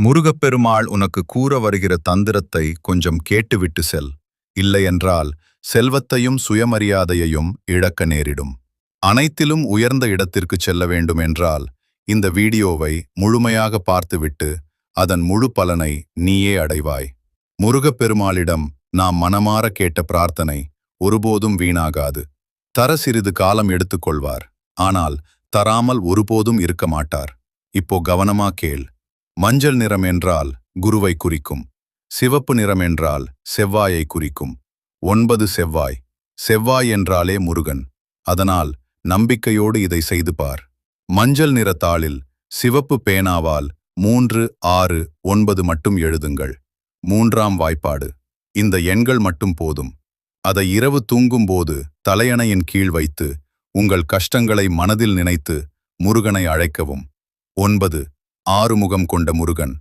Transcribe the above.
முருகப்பெருமாள் உனக்கு கூற வருகிற தந்திரத்தை கொஞ்சம் கேட்டுவிட்டு செல். இல்லையென்றால் செல்வத்தையும் சுயமரியாதையையும் இழக்க நேரிடும். அனைத்திலும் உயர்ந்த இடத்திற்குச் செல்ல வேண்டும் என்றால் இந்த வீடியோவை முழுமையாக பார்த்துவிட்டு அதன் முழு பலனை நீயே அடைவாய். முருகப்பெருமாளிடம் நாம் மனமாற கேட்ட பிரார்த்தனை ஒருபோதும் வீணாகாது. தர சிறிது காலம் எடுத்துக்கொள்வார், ஆனால் தராமல் ஒருபோதும் இருக்க மாட்டார். இப்போ கவனமா கேள். மஞ்சள் நிறம் என்றால் குருவை குறிக்கும். சிவப்பு நிறம் என்றால் செவ்வாயை குறிக்கும். 9 செவ்வாய். செவ்வாய் என்றாலே முருகன். அதனால் நம்பிக்கையோடு இதை செய்து பார். மஞ்சள் நிற தாளில் சிவப்பு பேனாவால் 3, 6, 9 மட்டும் எழுதுங்கள். 3ஆம் வாய்ப்பாடு. இந்த எண்கள் மட்டும் போதும். அதை இரவு தூங்கும்போது தலையணையின் கீழ் வைத்து உங்கள் கஷ்டங்களை மனதில் நினைத்து முருகனை அழைக்கவும். 9 ஆறுமுகம் கொண்ட முருகன்.